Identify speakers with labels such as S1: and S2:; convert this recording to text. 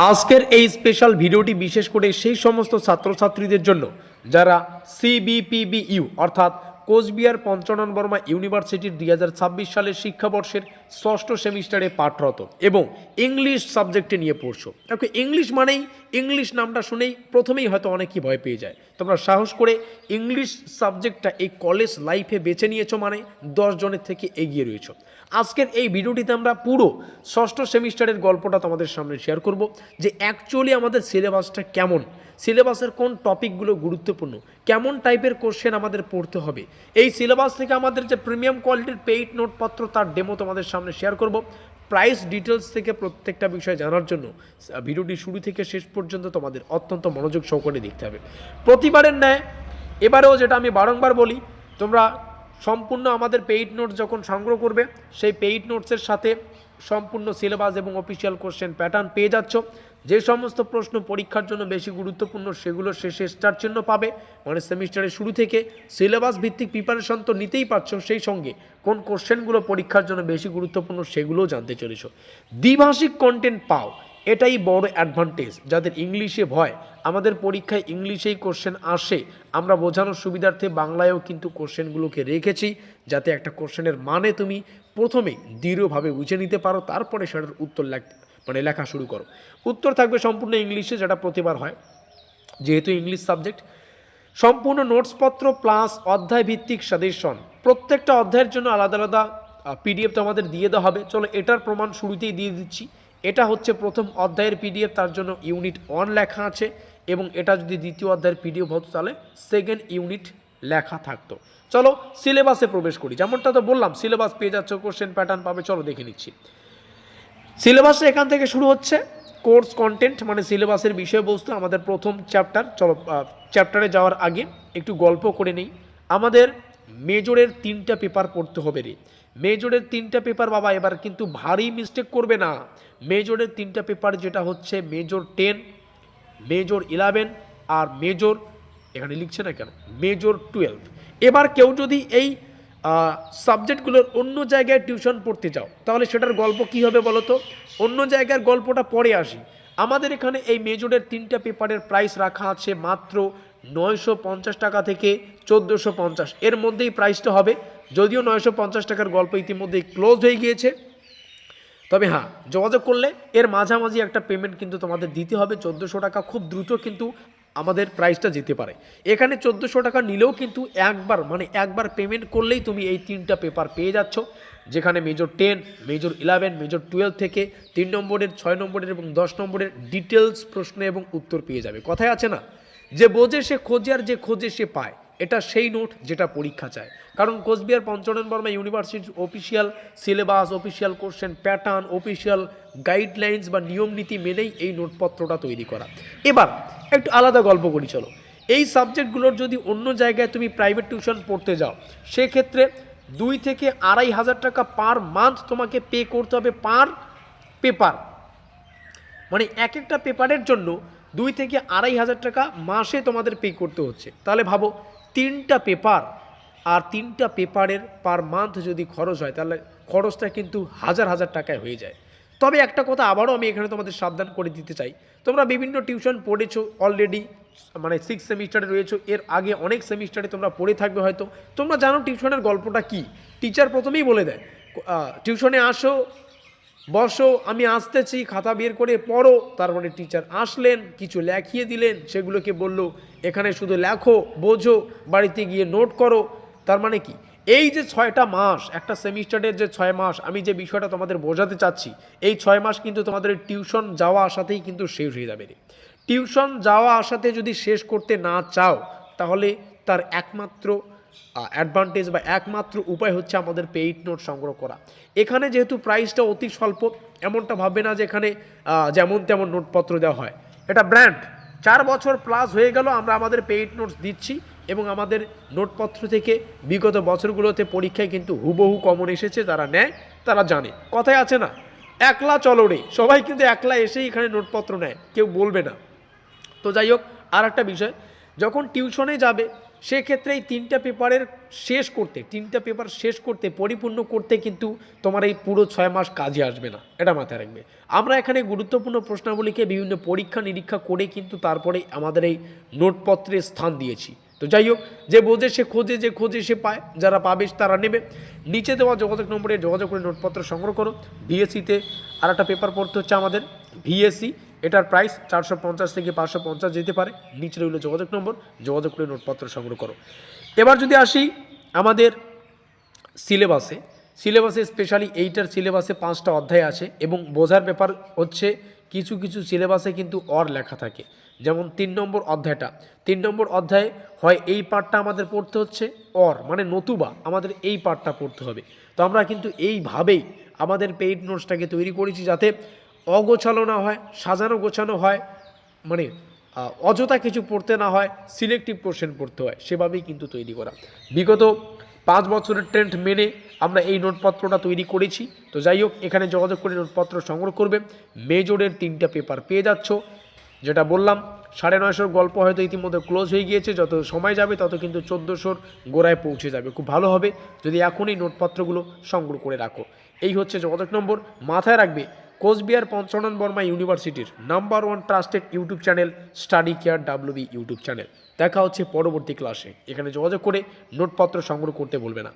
S1: আজকের এই স্পেশাল ভিডিওটি বিশেষ করে সেই সমস্ত ছাত্রছাত্রীদের জন্য যারা সিবিপিবিইউ অর্থাৎ কোচবিহার পঞ্চানন বর্মা ইউনিভার্সিটির 2026 সালের শিক্ষাবর্ষের ষষ্ঠ সেমিস্টারে পাঠরত এবং ইংলিশ সাবজেক্টে নিয়ে পড়ছো। ওকে, ইংলিশ মানেই ইংলিশ নামটা শুনেই প্রথমেই হয়তো অনেকেই ভয় পেয়ে যায়। তোমরা সাহস করে ইংলিশ সাবজেক্টটা এই কলেজ লাইফে বেছে নিয়েছো মানে 10 জনের থেকে এগিয়ে রয়েছো। আজকের এই ভিডিওটিতে আমরা পুরো ষষ্ঠ সেমিস্টারের গল্পটা তোমাদের সামনে শেয়ার করব যে অ্যাকচুয়ালি আমাদের সিলেবাসটা কেমন, সিলেবাসের কোন টপিকগুলো গুরুত্বপূর্ণ, কেমন টাইপের কোশ্চেন আমাদের পড়তে হবে। এই সিলেবাস থেকে আমাদের যে প্রিমিয়াম কোয়ালিটির পেইড নোটপত্র তার ডেমো তোমাদের সামনে শেয়ার করব। প্রাইস ডিটেলস থেকে প্রত্যেকটা বিষয় জানার জন্য ভিডিওটি শুরু থেকে শেষ পর্যন্ত তোমাদের অত্যন্ত মনোযোগ সহকারে দেখতে হবে। প্রতিবারের ন্যায় এবারেও যেটা আমি বারংবার বলি, তোমরা সম্পূর্ণ আমাদের পেইড নোটস যখন সংগ্রহ করবে সেই পেইড নোটসের সাথে সম্পূর্ণ সিলেবাস এবং অফিসিয়াল কোশ্চেন প্যাটার্ন পেয়ে যাচ্ছ। যে সমস্ত প্রশ্ন পরীক্ষার জন্য বেশি গুরুত্বপূর্ণ সেগুলো শেষে স্টার চিহ্ন পাবে, মানে সেমিস্টারের শুরু থেকে সিলেবাস ভিত্তিক প্রিপারেশন তো নিতেই পারছো, সেই সঙ্গে কোন কোশ্চেনগুলো পরীক্ষার জন্য বেশি গুরুত্বপূর্ণ সেগুলোও জানতে চলেছ। দ্বিভাষিক কন্টেন্ট পাও, এটাই বড় অ্যাডভান্টেজ। যাদের ইংলিশে ভয়, আমাদের পরীক্ষায় ইংলিশেই কোশ্চেন আসে, আমরা বোঝানোর সুবিধার্থে বাংলায়ও কিন্তু কোশ্চেনগুলোকে রেখেছি যাতে একটা কোশ্চেনের তুমি প্রথমে দৃঢ়ভাবে বুঝে নিতে পারো, তারপরে সেটার উত্তর লেখা শুরু করো। উত্তর থাকবে সম্পূর্ণ ইংলিশে, যেটা প্রতিবার হয় যেহেতু ইংলিশ সাবজেক্ট। সম্পূর্ণ নোটসপত্র প্লাস অধ্যায় ভিত্তিক সাজেশন, প্রত্যেকটা অধ্যায়ের জন্য আলাদা আলাদা পিডিএফ তো আমাদের দিয়ে দেওয়া হবে। চলো এটার প্রমাণ শুরুতেই দিয়ে দিচ্ছি। এটা হচ্ছে প্রথম অধ্যায়ের পিডিএফ, তার জন্য ইউনিট 1 লেখা আছে, এবং এটা যদি দ্বিতীয় অধ্যায়ের পিডিএফ হতো তাহলে সেকেন্ড ইউনিট লেখা থাকতো। চলো সিলেবাসে প্রবেশ করি। যেমনটা তো বললাম সিলেবাস পেয়ে যাচ্ছ, কোশ্চেন প্যাটার্ন পাবে। চলো দেখে নিচ্ছি। সিলেবাসে এখান থেকে শুরু হচ্ছে কোর্স কন্টেন্ট, মানে সিলেবাসের বিষয়বস্তু, আমাদের প্রথম চ্যাপ্টার। চলো চ্যাপ্টারে যাওয়ার আগে একটু গল্প করে নেই। আমাদের মেজরের 3টা পেপার পড়তে হবে রে। মেজরের 3টা পেপার বাবা, এবার কিন্তু ভারী মিস্টেক করবে না। মেজরের 3টা পেপার যেটা হচ্ছে মেজর 10, মেজর 11 আর মেজর, এখানে লিখছে না কেন, মেজর 12। এবার কেউ যদি এই সাবজেক্টগুলোর অন্য জায়গায় টিউশন পড়তে যাও তাহলে সেটার গল্প কী হবে বলো তো? অন্য জায়গার গল্পটা পরে আসি। আমাদের এখানে এই মেজরের 3টা পেপারের প্রাইস রাখা আছে মাত্র 950 টাকা থেকে 1450, এর মধ্যেই প্রাইসটা হবে। যদিও 950 টাকার গল্প ইতিমধ্যেই ক্লোজ হয়ে গিয়েছে, তবে হ্যাঁ, যোগাযোগ করলে এর মাঝামাঝি একটা পেমেন্ট কিন্তু তোমাদের দিতে হবে। 1400 টাকা খুব দ্রুত কিন্তু আমাদের প্রাইসটা যেতে পারে। এখানে 1400 টাকা নিলেও কিন্তু একবার পেমেন্ট করলেই তুমি এই 3টা পেপার পেয়ে যাচ্ছ, যেখানে মেজর 10, মেজর 11, মেজর 12 থেকে 3 নম্বরের, 6 নম্বরের এবং 10 নম্বরের ডিটেলস প্রশ্ন এবং উত্তর পেয়ে যাবে। কথায় আছে না, যে বোঝে সে খোঁজে আর যে খোঁজে সে পায়। এটা সেই নোট যেটা পরীক্ষা চায়। কারণ কোচবিহার পঞ্চানন বর্মা ইউনিভার্সিটির official syllabus, official question pattern, official guidelines বা নিয়ম নীতি মেনেই এই নোটপত্রটা তৈরি করা। এবার একটু আলাদা গল্প করি। চলো, এই সাবজেক্টগুলোর যদি অন্য জায়গায় তুমি প্রাইভেট টিউশন পড়তে যাও, সেক্ষেত্রে 2 থেকে 2500 টাকা পার মান্থ তোমাকে পে করতে হবে পার পেপার। মানে এক একটা পেপারের জন্য 2 থেকে 2500 টাকা মাসে তোমাদের পে করতে হচ্ছে। তাহলে ভাবো 3টা পেপার, আর 3টা পেপারের পার মান্থ যদি খরচ হয় তাহলে খরচটা কিন্তু হাজার হাজার টাকায় হয়ে যায়। তবে একটা কথা আবারও আমি এখানে তোমাদের সাবধান করে দিতে চাই, তোমরা বিভিন্ন টিউশন পড়েছো অলরেডি, মানে 6 সেমিস্টারে রয়েছো, এর আগে অনেক সেমিস্টারে তোমরা পড়ে থাকবে হয়তো। তোমরা জানো টিউশনের গল্পটা কি। টিচার প্রথমেই বলে দেয় টিউশনে আসো, বসো, আমি আসতেছি, খাতা বের করে পড়ো। তারপরে টিচার আসলেন, কিছু লেখিয়ে দিলেন, সেগুলোকে বললো এখানে শুধু লেখো, বোঝো, বাড়িতে গিয়ে নোট করো। তার মানে কি, এই যে 6টা মাস, একটা সেমিস্টারের যে 6 মাস, আমি যে বিষয়টা তোমাদের বোঝাতে চাচ্ছি, এই 6 মাস কিন্তু তোমাদের টিউশন যাওয়া আসাতেই কিন্তু শেষ হয়ে যাবে। টিউশন যাওয়া আসাতে যদি শেষ করতে না চাও তাহলে তার একমাত্র অ্যাডভান্টেজ বা একমাত্র উপায় হচ্ছে আমাদের পেইড নোট সংগ্রহ করা। এখানে যেহেতু প্রাইসটা অতি স্বল্প, এমনটা ভাববে না যে এখানে যেমন তেমন নোটপত্র দেওয়া হয়। এটা ব্র্যান্ড, 4 বছর প্লাস হয়ে গেল আমরা আমাদের পেইড নোটস দিচ্ছি, এবং আমাদের নোটপত্র থেকে বিগত বছরগুলোতে পরীক্ষায় কিন্তু হুবহু কমন এসেছে। যারা নেয় তারা জানে। কথায় আছে না, একলা চলো রে, সবাই কিন্তু একলা এসেই এখানে নোটপত্র নেয়, কেউ বলবে না। তো যাই হোক, আর একটা বিষয়, যখন টিউশনে যাবে সেক্ষেত্রে এই তিনটা পেপার শেষ করতে পরিপূর্ণ করতে কিন্তু তোমার এই পুরো 6 মাস কাজে আসবে না, এটা মাথায় রাখবে। আমরা এখানে গুরুত্বপূর্ণ প্রশ্নাবলীকে বিভিন্ন পরীক্ষা নিরীক্ষা করে কিন্তু তারপরে আমাদের এই নোটপত্রে স্থান দিয়েছি। তো যাই হোক, যে বোঝে সে খোঁজে, যে খোঁজে সে পায়, যারা পাবে তারা নেবে। নিচে দেওয়া যোগাযোগ নম্বরে যোগাযোগ করে নোটপত্র সংগ্রহ করো। ভিএসসিতে আর একটা পেপার পড়তে হচ্ছে আমাদের ভিএসসি, এটার প্রাইস 450 থেকে 550 যেতে পারে। নিচে রইল যোগাযোগ নম্বর, যোগাযোগ করে নোটপত্র সংগ্রহ করো। এবার যদি আসি আমাদের সিলেবাসে স্পেশালি এইটার সিলেবাসে 5টা অধ্যায় আছে এবং বোঝার ব্যাপার হচ্ছে কিছু কিছু সিলেবাসে কিন্তু অর লেখা থাকে। যেমন 3 নম্বর অধ্যায়ে হয় এই পার্টটা আমাদের পড়তে হচ্ছে, অর মানে নতুবা আমাদের এই পার্টটা পড়তে হবে। তো আমরা কিন্তু এইভাবেই আমাদের পেইড নোটসটাকে তৈরি করেছি যাতে অগোছালো না হয়, সাজানো গোছানো হয়, মানে অযথা কিছু পড়তে না হয়, সিলেক্টিভ কোশ্চেন পড়তে হয়, সেভাবেই কিন্তু তৈরি করা। বিগত 5 বছরের ট্রেন্ড মেনে আমরা এই নোটপত্রটা তৈরি করেছি। তো যাই হোক, এখানে যোগাযোগ করে নোটপত্র সংগ্রহ করবে। মেজরের 3টা পেপার পেয়ে যাচ্ছ, যেটা বললাম 950 গল্প হয়তো ইতিমধ্যে ক্লোজ হয়ে গিয়েছে, যত সময় যাবে তত কিন্তু 1400 গোড়ায় পৌঁছে যাবে। খুব ভালো হবে যদি এখনই নোটপত্রগুলো সংগ্রহ করে রাখো। এই হচ্ছে যোগাযোগ নম্বর। মাথায় রাখবে, কোচবিহার পঞ্চানন বর্মা ইউনিভার্সিটির number 1 trusted YouTube channel study care WB YouTube channel. দেখা হচ্ছে পরবর্তী ক্লাসে। এখানে যোগাযোগ করে নোটপত্র সংগ্রহ করতে বলবে না।